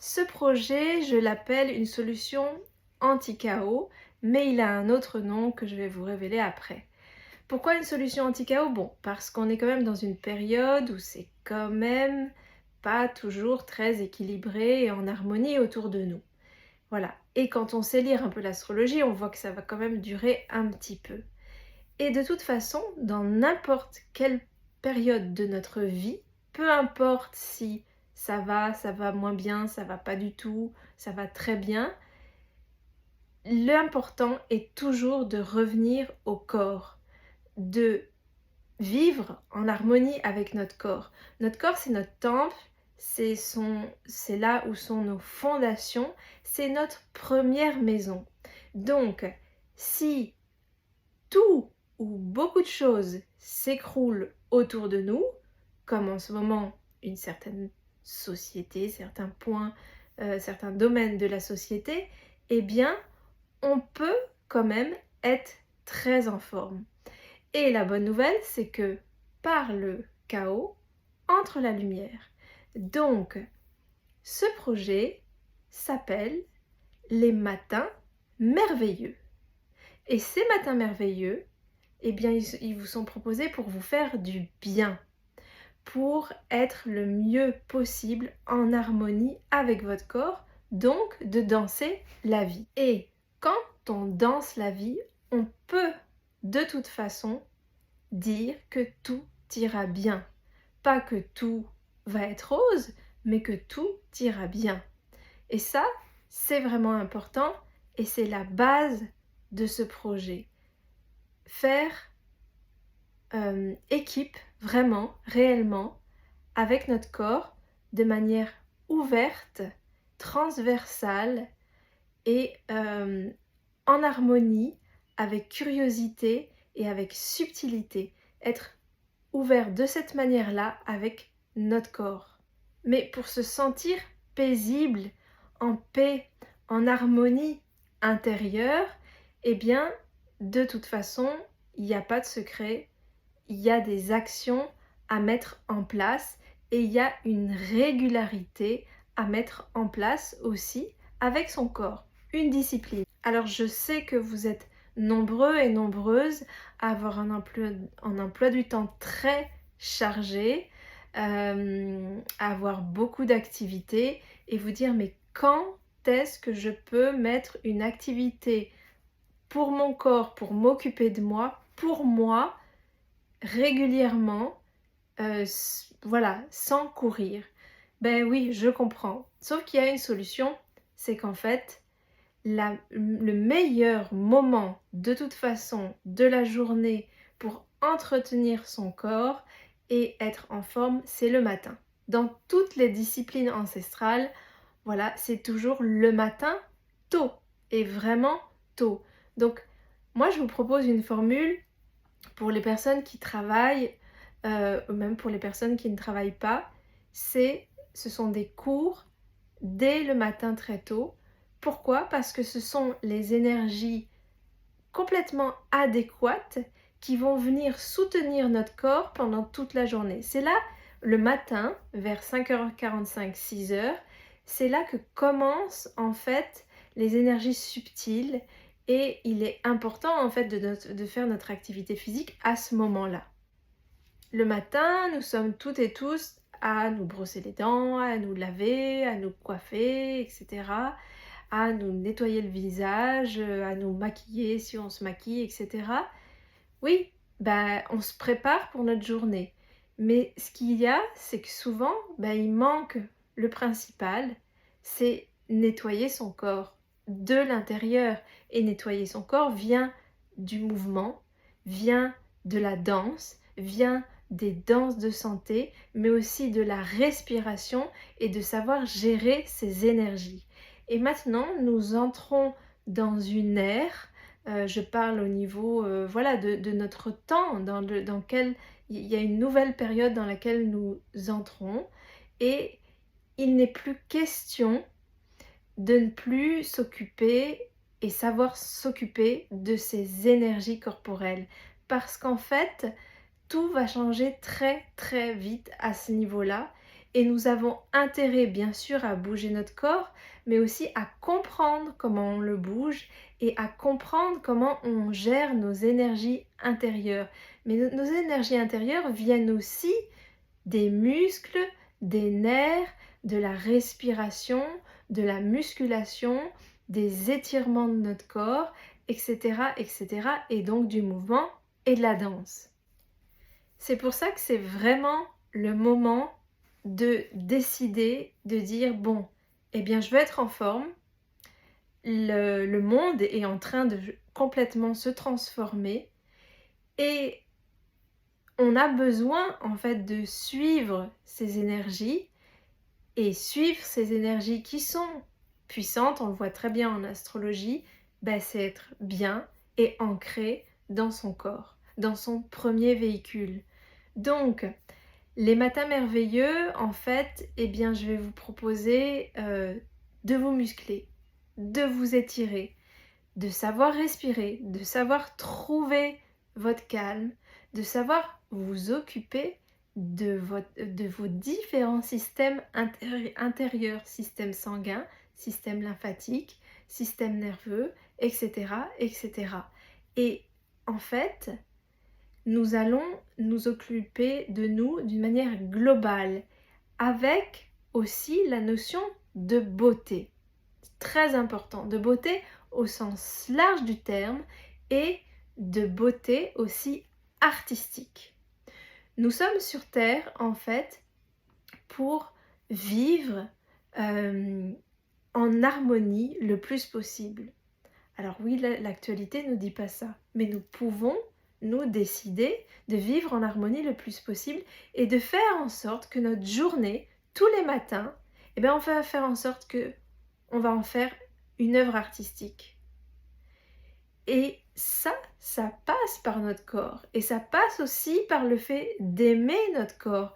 Ce projet, je l'appelle une solution anti-chaos, mais il a un autre nom que je vais vous révéler après. Pourquoi une solution anti-chaos? Bon, parce qu'on est quand même dans une période où c'est quand même pas toujours très équilibré et en harmonie autour de nous. Voilà. Et quand on sait lire un peu l'astrologie, on voit que ça va quand même durer un petit peu. Et de toute façon, dans n'importe quelle période de notre vie, peu importe si ça va moins bien, ça va pas du tout, ça va très bien, l'important est toujours de revenir au corps, de vivre en harmonie avec notre corps. Notre corps, c'est notre temple, c'est là où sont nos fondations, c'est notre première maison. Donc, si tout ou beaucoup de choses s'écroulent autour de nous, comme en ce moment une certaine société, certains points, certains domaines de la société, eh bien, on peut quand même être très en forme. Et la bonne nouvelle, c'est que par le chaos entre la lumière. Donc, ce projet s'appelle les matins merveilleux. Et ces matins merveilleux, eh bien, ils vous sont proposés pour vous faire du bien, pour être le mieux possible en harmonie avec votre corps, donc de danser la vie. Et quand on danse la vie, on peut de toute façon dire que tout ira bien. Pas que tout va être rose, mais que tout ira bien. Et ça, c'est vraiment important et c'est la base de ce projet. Faire équipe vraiment, réellement, avec notre corps de manière ouverte, transversale et en harmonie, avec curiosité et avec subtilité. Être ouvert de cette manière-là avec notre corps. Mais pour se sentir paisible, en paix, en harmonie intérieure, eh bien, de toute façon, il n'y a pas de secret, il y a des actions à mettre en place et il y a une régularité à mettre en place aussi avec son corps, une discipline. Alors je sais que vous êtes nombreux et nombreuses à avoir un emploi du temps très chargé, à avoir beaucoup d'activités et vous dire mais quand est-ce que je peux mettre une activité pour mon corps, pour m'occuper de moi, pour moi, régulièrement, voilà, sans courir. Ben oui, je comprends. Sauf qu'il y a une solution, c'est qu'en fait, le meilleur moment de toute façon de la journée pour entretenir son corps et être en forme, c'est le matin. Dans toutes les disciplines ancestrales, voilà, c'est toujours le matin tôt et vraiment tôt. Donc, moi, je vous propose une formule pour les personnes qui travaillent, même pour les personnes qui ne travaillent pas, ce sont des cours dès le matin très tôt. Pourquoi? Parce que ce sont les énergies complètement adéquates qui vont venir soutenir notre corps pendant toute la journée. C'est là, le matin, vers 5h45, 6h, c'est là que commencent en fait les énergies subtiles et il est important en fait de faire notre activité physique à ce moment-là. Le matin, nous sommes toutes et tous à nous brosser les dents, à nous laver, à nous coiffer, etc., à nous nettoyer le visage, à nous maquiller si on se maquille, etc. Oui, bah, on se prépare pour notre journée. Mais ce qu'il y a, c'est que souvent, bah, il manque le principal, c'est nettoyer son corps de l'intérieur. Et nettoyer son corps vient du mouvement, vient de la danse, vient des danses de santé, mais aussi de la respiration et de savoir gérer ses énergies. Et maintenant, nous entrons dans une ère, je parle au niveau voilà, de notre temps, dans lequel il y a une nouvelle période dans laquelle nous entrons et il n'est plus question de ne plus s'occuper et savoir s'occuper de ses énergies corporelles. Parce qu'en fait, tout va changer très très vite à ce niveau-là Et nous avons intérêt bien sûr à bouger notre corps, mais aussi à comprendre comment on le bouge et à comprendre comment on gère nos énergies intérieures. Mais nos énergies intérieures viennent aussi des muscles, des nerfs, de la respiration, de la musculation, des étirements de notre corps, etc., etc., et donc du mouvement et de la danse. C'est pour ça que c'est vraiment le moment de décider, de dire bon, eh bien je veux être en forme, le monde est en train de complètement se transformer et on a besoin en fait de suivre ces énergies et suivre ces énergies qui sont puissantes, on le voit très bien en astrologie, c'est être bien et ancré dans son corps, dans son premier véhicule. Donc, les matins merveilleux, en fait, eh bien, je vais vous proposer de vous muscler, de vous étirer, de savoir respirer, de savoir trouver votre calme, de savoir vous occuper de vos différents systèmes intérieurs, système sanguin, système lymphatique, système nerveux, etc., etc. Et en fait, nous allons nous occuper de nous d'une manière globale, avec aussi la notion de beauté. C'est très important, de beauté au sens large du terme et de beauté aussi artistique. Nous sommes sur Terre en fait pour vivre en harmonie le plus possible. Alors oui, l'actualité ne nous dit pas ça, mais nous pouvons nous décider de vivre en harmonie le plus possible et de faire en sorte que notre journée, tous les matins, on va faire en sorte que on va en faire une œuvre artistique. Et ça passe par notre corps. Et ça passe aussi par le fait d'aimer notre corps.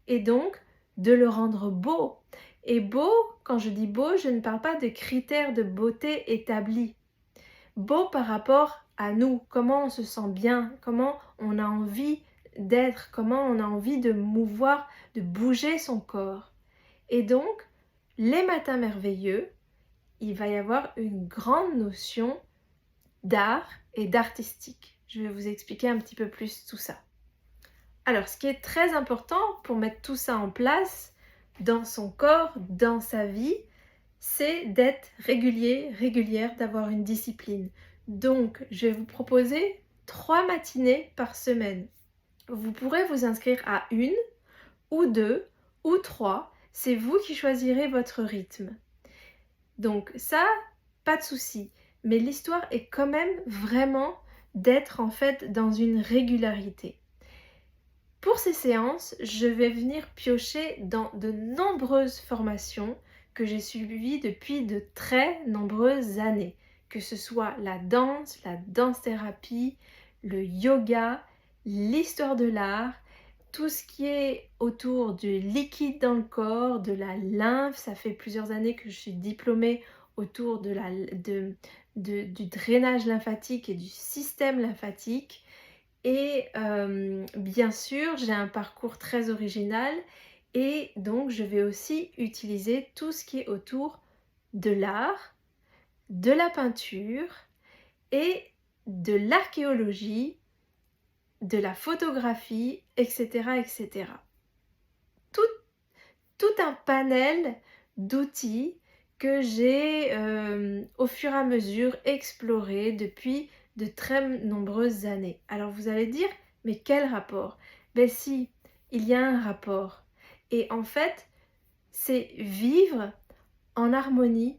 Et donc, de le rendre beau. Et beau, quand je dis beau, je ne parle pas de critères de beauté établis. Beau par rapport à nous, comment on se sent bien, comment on a envie d'être, comment on a envie de mouvoir, de bouger son corps. Et donc, les matins merveilleux, il va y avoir une grande notion d'art et d'artistique. Je vais vous expliquer un petit peu plus tout ça. Alors, ce qui est très important pour mettre tout ça en place dans son corps, dans sa vie, c'est d'être régulier, régulière, d'avoir une discipline. Donc, je vais vous proposer 3 matinées par semaine. Vous pourrez vous inscrire à 1 ou 2 ou 3. C'est vous qui choisirez votre rythme. Donc ça, pas de souci. Mais l'histoire est quand même vraiment d'être en fait dans une régularité. Pour ces séances, je vais venir piocher dans de nombreuses formations que j'ai suivies depuis de très nombreuses années. Que ce soit la danse-thérapie, le yoga, l'histoire de l'art, tout ce qui est autour du liquide dans le corps, de la lymphe. Ça fait plusieurs années que je suis diplômée autour du drainage lymphatique et du système lymphatique. Et bien sûr, j'ai un parcours très original et donc je vais aussi utiliser tout ce qui est autour de l'art, de la peinture et de l'archéologie, de la photographie, etc. etc. Tout un panel d'outils que j'ai au fur et à mesure exploré depuis de très nombreuses années. Alors vous allez dire, mais quel rapport? Ben si, il y a un rapport. Et en fait, c'est vivre en harmonie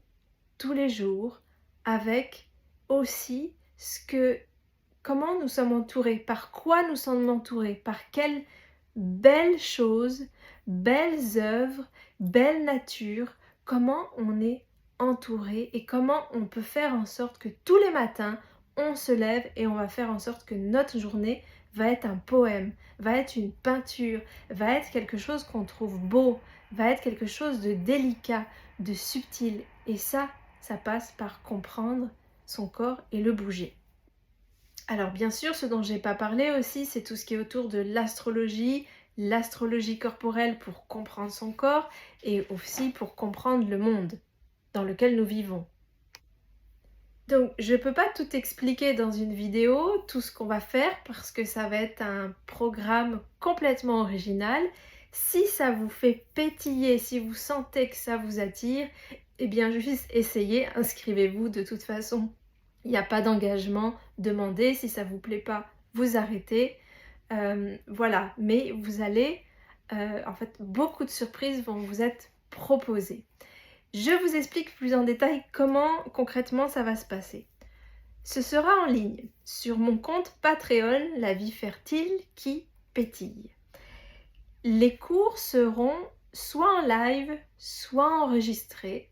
tous les jours avec aussi comment nous sommes entourés, par quoi nous sommes entourés, par quelles belles choses, belles œuvres, belle nature, comment on est entouré et comment on peut faire en sorte que tous les matins, on se lève et on va faire en sorte que notre journée va être un poème, va être une peinture, va être quelque chose qu'on trouve beau, va être quelque chose de délicat, de subtil. Et ça passe par comprendre son corps et le bouger. Alors bien sûr, ce dont j'ai pas parlé aussi, c'est tout ce qui est autour de l'astrologie, l'astrologie corporelle pour comprendre son corps et aussi pour comprendre le monde dans lequel nous vivons. Donc, je ne peux pas tout expliquer dans une vidéo, tout ce qu'on va faire, parce que ça va être un programme complètement original. Si ça vous fait pétiller, si vous sentez que ça vous attire, eh bien juste essayez, inscrivez-vous de toute façon. Il n'y a pas d'engagement, demandez, si ça ne vous plaît pas, vous arrêtez. Voilà, mais vous allez, en fait, beaucoup de surprises vont vous être proposées. Je vous explique plus en détail comment concrètement ça va se passer. Ce sera en ligne sur mon compte Patreon, La vie fertile qui pétille. Les cours seront soit en live, soit enregistrés.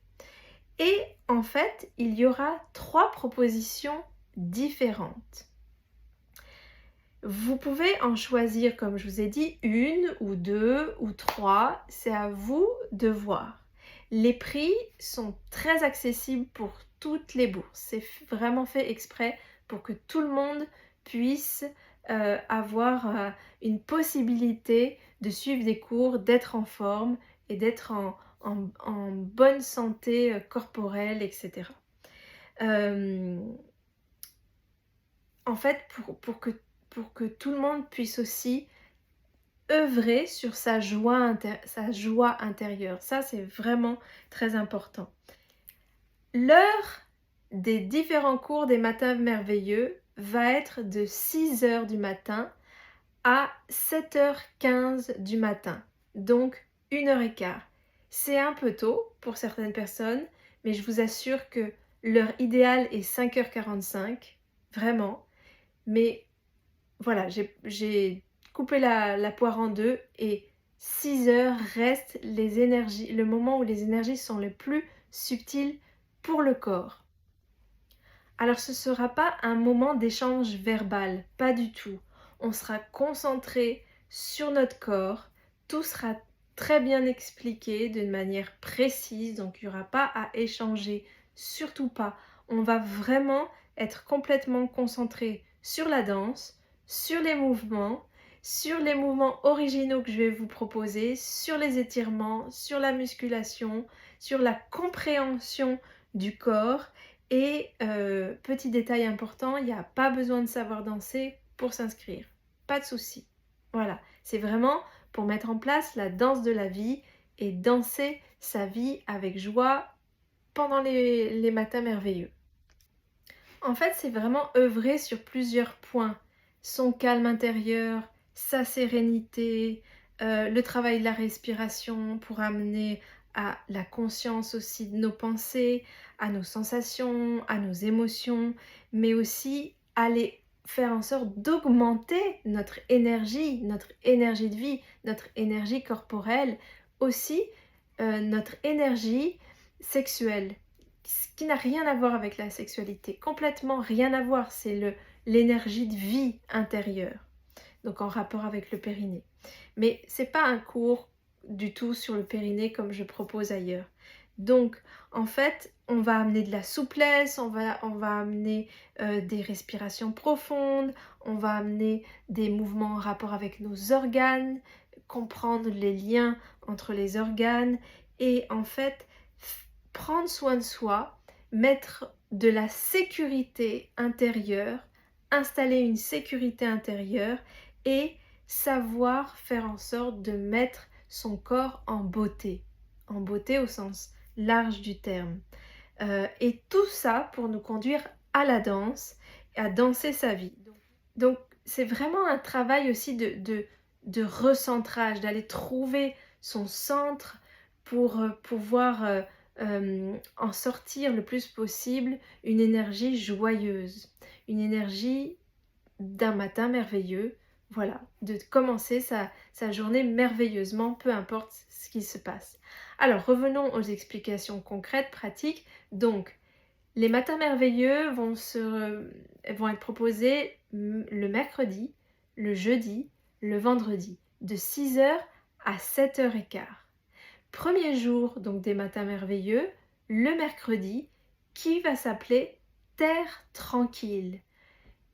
Et en fait, il y aura 3 propositions différentes. Vous pouvez en choisir, comme je vous ai dit, 1 ou 2 ou 3. C'est à vous de voir. Les prix sont très accessibles pour toutes les bourses. C'est vraiment fait exprès pour que tout le monde puisse avoir une possibilité de suivre des cours, d'être en forme et d'être en bonne santé corporelle, etc. En fait, pour que tout le monde puisse aussi œuvrer sur sa joie intérieure. Ça, c'est vraiment très important. L'heure des différents cours des matins merveilleux va être de 6h du matin à 7h15 du matin, donc 1h15. C'est un peu tôt pour certaines personnes, mais je vous assure que l'heure idéale est 5h45, vraiment. Mais voilà, j'ai coupé la poire en deux et 6 heures reste le moment où les énergies sont les plus subtiles pour le corps. Alors ce ne sera pas un moment d'échange verbal, pas du tout. On sera concentré sur notre corps, tout sera très bien expliqué d'une manière précise, donc il n'y aura pas à échanger, surtout pas. On va vraiment être complètement concentré sur la danse, sur les mouvements originaux que je vais vous proposer, sur les étirements, sur la musculation, sur la compréhension du corps. Et petit détail important, il n'y a pas besoin de savoir danser pour s'inscrire. Pas de souci. Voilà, c'est vraiment pour mettre en place la danse de la vie et danser sa vie avec joie pendant les matins merveilleux. En fait, c'est vraiment œuvrer sur plusieurs points. Son calme intérieur, sa sérénité, le travail de la respiration pour amener à la conscience aussi de nos pensées, à nos sensations, à nos émotions, mais aussi aller faire en sorte d'augmenter notre énergie de vie, notre énergie corporelle, aussi notre énergie sexuelle, ce qui n'a rien à voir avec la sexualité, complètement rien à voir, c'est l'énergie de vie intérieure, donc en rapport avec le périnée. Mais c'est pas un cours du tout sur le périnée comme je propose ailleurs. Donc en fait, on va amener de la souplesse, on va amener des respirations profondes, on va amener des mouvements en rapport avec nos organes, comprendre les liens entre les organes et en fait prendre soin de soi, mettre de la sécurité intérieure, installer une sécurité intérieure et savoir faire en sorte de mettre son corps en beauté au sens large du terme. Et tout ça pour nous conduire à la danse, à danser sa vie. Donc c'est vraiment un travail aussi de recentrage, d'aller trouver son centre pour pouvoir en sortir le plus possible une énergie joyeuse, une énergie d'un matin merveilleux, voilà, de commencer sa journée merveilleusement, peu importe ce qui se passe. Alors revenons aux explications concrètes, pratiques. Donc, les matins merveilleux vont être proposés le mercredi, le jeudi, le vendredi, de 6h à 7h15. Premier jour donc des matins merveilleux, le mercredi, qui va s'appeler Terre tranquille.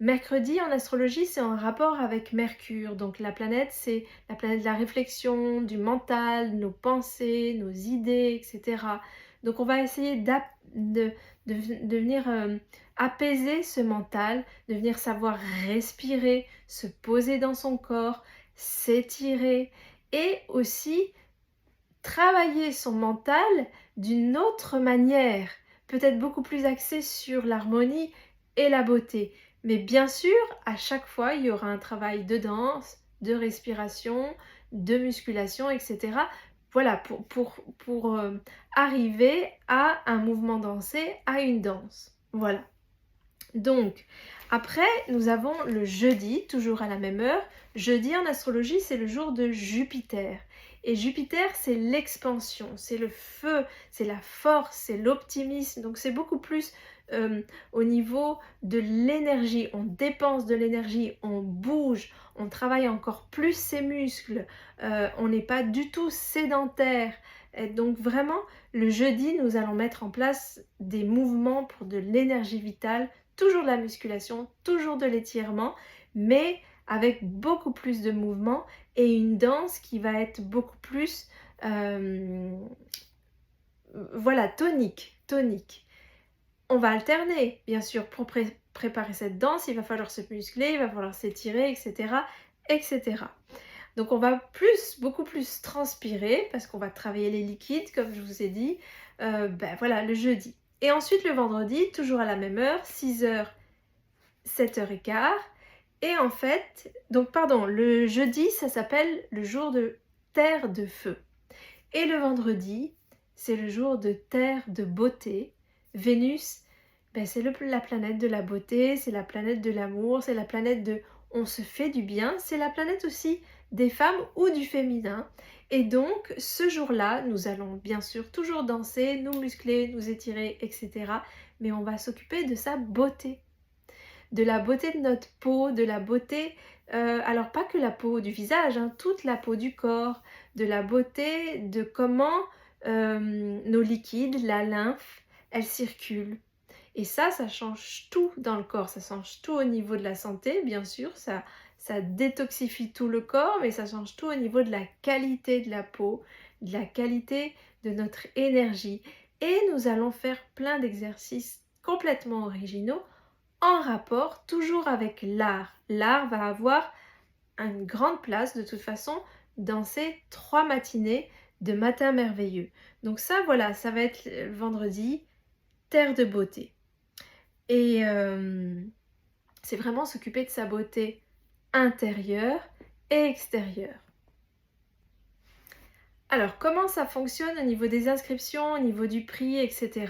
Mercredi en astrologie, c'est en rapport avec Mercure. Donc la planète, c'est la planète de la réflexion, du mental, nos pensées, nos idées, etc. Donc on va essayer de venir apaiser ce mental, de venir savoir respirer, se poser dans son corps, s'étirer et aussi travailler son mental d'une autre manière, peut-être beaucoup plus axée sur l'harmonie et la beauté. Mais bien sûr, à chaque fois, il y aura un travail de danse, de respiration, de musculation, etc. Voilà, pour arriver à un mouvement dansé, à une danse. Voilà. Donc, après, nous avons le jeudi, toujours à la même heure. Jeudi en astrologie, c'est le jour de Jupiter. Et Jupiter, c'est l'expansion, c'est le feu, c'est la force, c'est l'optimisme. Donc, c'est beaucoup plus au niveau de l'énergie. On dépense de l'énergie, on bouge, on travaille encore plus ses muscles. On n'est pas du tout sédentaire. Et donc, vraiment, le jeudi, nous allons mettre en place des mouvements pour de l'énergie vitale, toujours de la musculation, toujours de l'étirement, mais avec beaucoup plus de mouvements et une danse qui va être beaucoup plus voilà, tonique. On va alterner, bien sûr, pour préparer cette danse, il va falloir se muscler, il va falloir s'étirer, etc., etc. Donc on va beaucoup plus transpirer parce qu'on va travailler les liquides, comme je vous ai dit, voilà, le jeudi. Et ensuite le vendredi, toujours à la même heure, 6h, 7h15. Et en fait, donc pardon, le jeudi, ça s'appelle le jour de terre de feu. Et le vendredi, c'est le jour de terre de beauté. Vénus, c'est la planète de la beauté, c'est la planète de l'amour, c'est la planète de on se fait du bien, c'est la planète aussi des femmes ou du féminin. Et donc, ce jour-là, nous allons bien sûr toujours danser, nous muscler, nous étirer, etc. Mais on va s'occuper de sa beauté, de la beauté de notre peau, de la beauté, alors pas que la peau du visage, hein, toute la peau du corps, de la beauté de comment nos liquides, la lymphe, elle circule. Et ça change tout dans le corps, ça change tout au niveau de la santé, bien sûr, ça détoxifie tout le corps, mais ça change tout au niveau de la qualité de la peau, de la qualité de notre énergie. Et nous allons faire plein d'exercices complètement originaux en rapport toujours avec l'art. L'art va avoir une grande place de toute façon dans ces 3 matinées de matin merveilleux. Donc ça, voilà, ça va être le vendredi, terre de beauté. Et c'est vraiment s'occuper de sa beauté intérieure et extérieure. Alors, comment ça fonctionne au niveau des inscriptions, au niveau du prix, etc.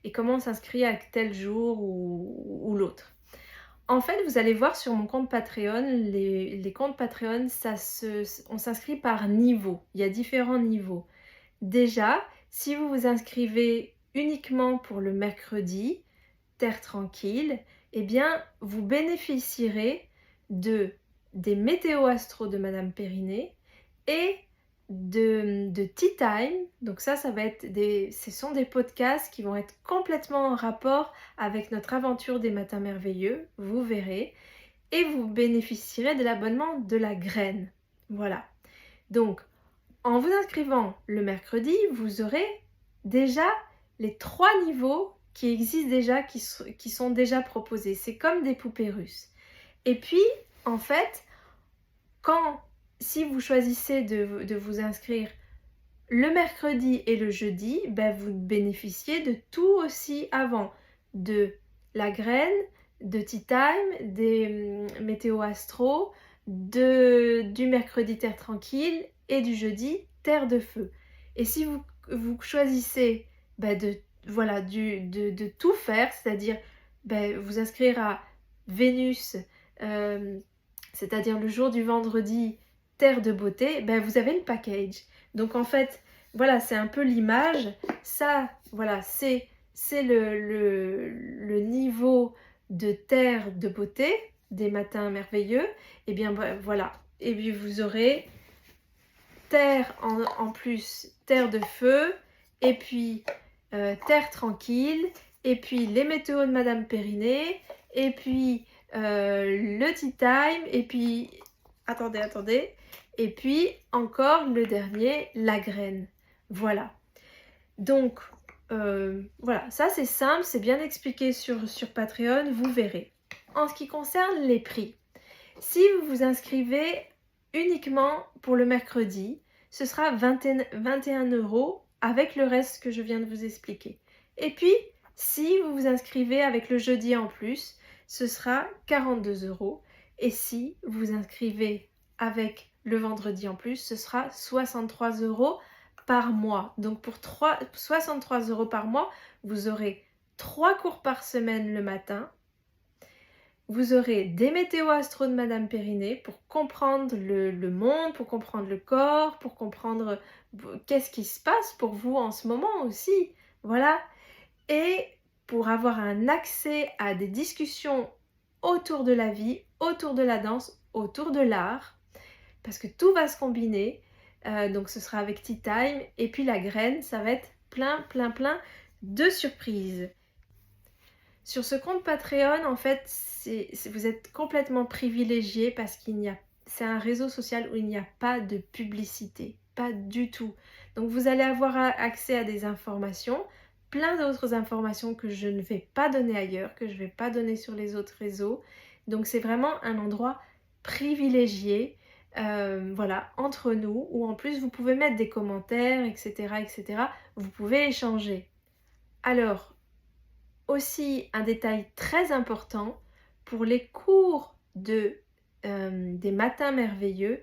Et comment on s'inscrit à tel jour ou l'autre. En fait, vous allez voir sur mon compte Patreon, les comptes Patreon, on s'inscrit par niveau. Il y a différents niveaux. Déjà, si vous vous inscrivez uniquement pour le mercredi, Terre tranquille, eh bien, vous bénéficierez des météos astro de Madame Périnée et de Tea Time. Donc ça va être ce sont des podcasts qui vont être complètement en rapport avec notre aventure des matins merveilleux, vous verrez. Et vous bénéficierez de l'abonnement de la graine. Voilà. Donc, en vous inscrivant le mercredi, vous aurez déjà les 3 niveaux qui existent déjà, qui sont déjà proposés. C'est comme des poupées russes. Et puis, en fait, si vous choisissez de vous inscrire le mercredi et le jeudi, vous bénéficiez de tout aussi avant, de la graine, de Tea Time, des météos astro, du mercredi Terre tranquille et du jeudi Terre de feu. Et si vous choisissez de tout faire, c'est-à-dire vous inscrire à Vénus, c'est-à-dire le jour du vendredi Terre de beauté, vous avez le package. Donc en fait, voilà, c'est un peu l'image. Ça, voilà, c'est le niveau de terre de beauté des matins merveilleux. Et bien voilà. Et puis vous aurez terre en plus, terre de feu, et puis terre tranquille, et puis les météos de Madame Périnée, et puis le tea time et puis attendez et puis encore le dernier, la graine. Voilà. Donc voilà, ça c'est simple, c'est bien expliqué sur Patreon, vous verrez. En ce qui concerne les prix, si vous vous inscrivez uniquement pour le mercredi, ce sera 21 € avec le reste que je viens de vous expliquer. Et puis, si vous vous inscrivez avec le jeudi en plus, ce sera 42 €. Et si vous vous inscrivez avec le vendredi en plus, ce sera 63 € par mois. Donc pour 63 € par mois, vous aurez 3 cours par semaine le matin. Vous aurez des météos astro de Madame Périnée pour comprendre le monde, pour comprendre le corps, pour comprendre qu'est-ce qui se passe pour vous en ce moment aussi. Voilà. Et pour avoir un accès à des discussions autour de la vie, autour de la danse, autour de l'art, parce que tout va se combiner. Donc ce sera avec Tea Time. Et puis la graine, ça va être plein de surprises. Sur ce compte Patreon, en fait, vous êtes complètement privilégié parce c'est un réseau social où il n'y a pas de publicité, pas du tout. Donc vous allez avoir accès à des informations, plein d'autres informations que je ne vais pas donner ailleurs, que je ne vais pas donner sur les autres réseaux. Donc c'est vraiment un endroit privilégié, voilà, entre nous, où en plus vous pouvez mettre des commentaires, etc. Vous pouvez échanger. Alors, aussi, un détail très important, pour les cours des matins merveilleux,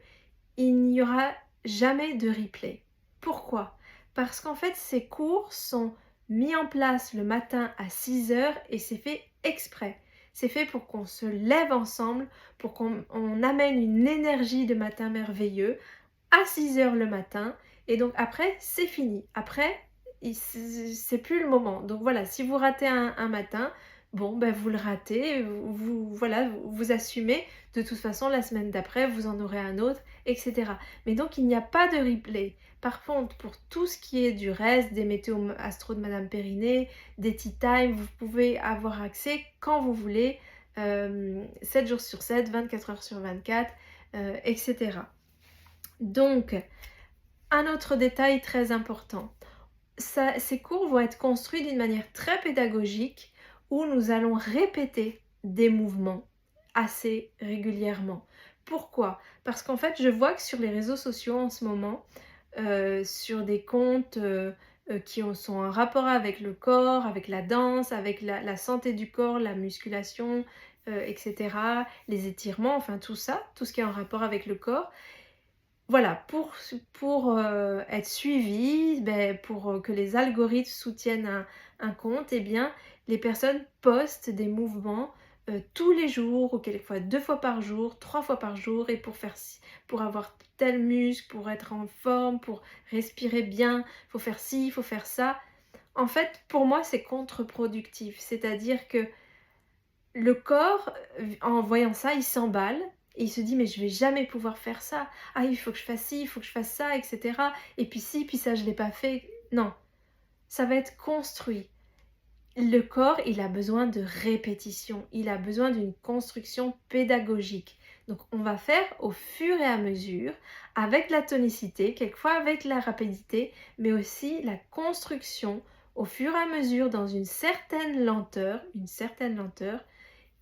il n'y aura jamais de replay. Pourquoi? Parce qu'en fait, ces cours sont mis en place le matin à 6 h et c'est fait exprès. C'est fait pour qu'on se lève ensemble, pour qu'on amène une énergie de matin merveilleux à 6 h le matin. Et donc après, c'est fini. Après, c'est plus le moment. Donc voilà, si vous ratez un matin, bon, ben vous le ratez, voilà, vous assumez. De toute façon, la semaine d'après, vous en aurez un autre, etc. Mais donc, il n'y a pas de replay. Par contre, pour tout ce qui est du reste, des météos astro de Madame Périnée, des tea time, vous pouvez avoir accès quand vous voulez, 7 jours sur 7, 24 heures sur 24, etc. Donc, un autre détail très important. Ces cours vont être construits d'une manière très pédagogique où nous allons répéter des mouvements assez régulièrement. Pourquoi? Parce qu'en fait, je vois que sur les réseaux sociaux en ce moment, sur des comptes qui sont en rapport avec le corps, avec la danse, avec la santé du corps, la musculation, etc., les étirements, enfin tout ça, tout ce qui est en rapport avec le corps, voilà, pour être suivi, pour que les algorithmes soutiennent un compte, eh bien, les personnes postent des mouvements tous les jours, ou quelquefois 2 fois par jour, 3 fois par jour, et pour avoir tel muscle, pour être en forme, pour respirer bien, il faut faire ci, il faut faire ça. En fait, pour moi, c'est contre-productif. C'est-à-dire que le corps, en voyant ça, il s'emballe et il se dit: «Mais je vais jamais pouvoir faire ça. Ah, il faut que je fasse ci, il faut que je fasse ça, etc. Et puis ci, puis ça, je l'ai pas fait». Non, ça va être construit. Le corps, il a besoin de répétition, il a besoin d'une construction pédagogique. Donc on va faire au fur et à mesure, avec la tonicité, quelquefois avec la rapidité, mais aussi la construction au fur et à mesure dans une certaine lenteur,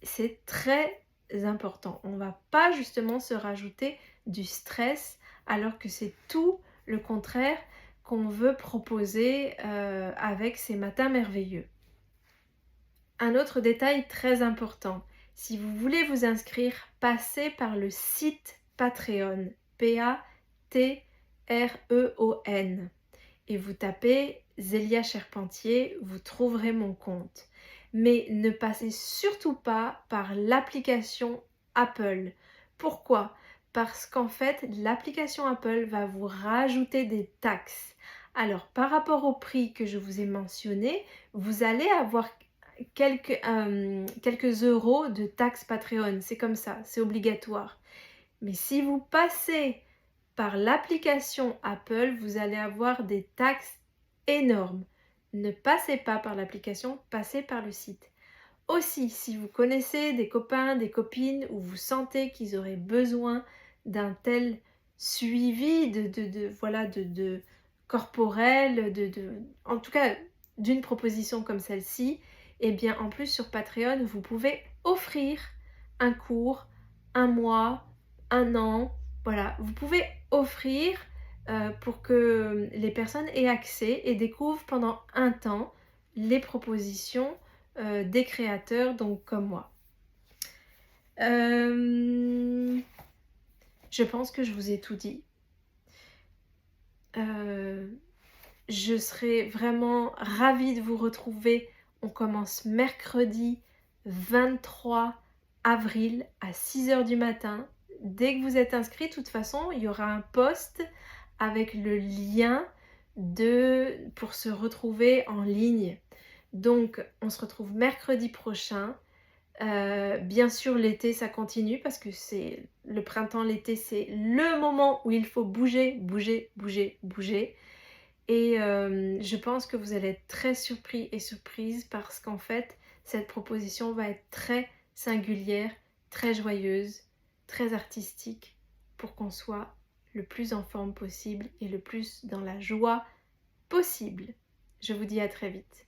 c'est très important. On ne va pas justement se rajouter du stress alors que c'est tout le contraire qu'on veut proposer avec ces matins merveilleux. Un autre détail très important, si vous voulez vous inscrire, passez par le site Patreon, Patreon, et vous tapez Zélia Charpentier, vous trouverez mon compte. Mais ne passez surtout pas par l'application Apple. Pourquoi? Parce qu'en fait, l'application Apple va vous rajouter des taxes. Alors, par rapport au prix que je vous ai mentionné, vous allez avoir quelques euros de taxes Patreon. C'est comme ça, c'est obligatoire. Mais si vous passez par l'application Apple, vous allez avoir des taxes énormes. Ne passez pas par l'application, passez par le site. aussi, si vous connaissez des copains, des copines où vous sentez qu'ils auraient besoin d'un tel suivi voilà, de corporel, en tout cas d'une proposition comme celle-ci, et bien en plus sur Patreon, vous pouvez offrir un cours, un mois, un an, voilà, vous pouvez offrir pour que les personnes aient accès et découvrent pendant un temps les propositions des créateurs, donc comme moi. Je pense que je vous ai tout dit. Je serais vraiment ravie de vous retrouver. On commence mercredi 23 avril à 6 h du matin. Dès que vous êtes inscrit, de toute façon, il y aura un post avec le lien pour se retrouver en ligne. Donc, on se retrouve mercredi prochain. Bien sûr, l'été, ça continue parce que c'est le printemps, l'été, c'est le moment où il faut bouger, bouger, bouger, bouger. Et je pense que vous allez être très surpris et surprise parce qu'en fait, cette proposition va être très singulière, très joyeuse, très artistique pour qu'on soit le plus en forme possible et le plus dans la joie possible. Je vous dis à très vite.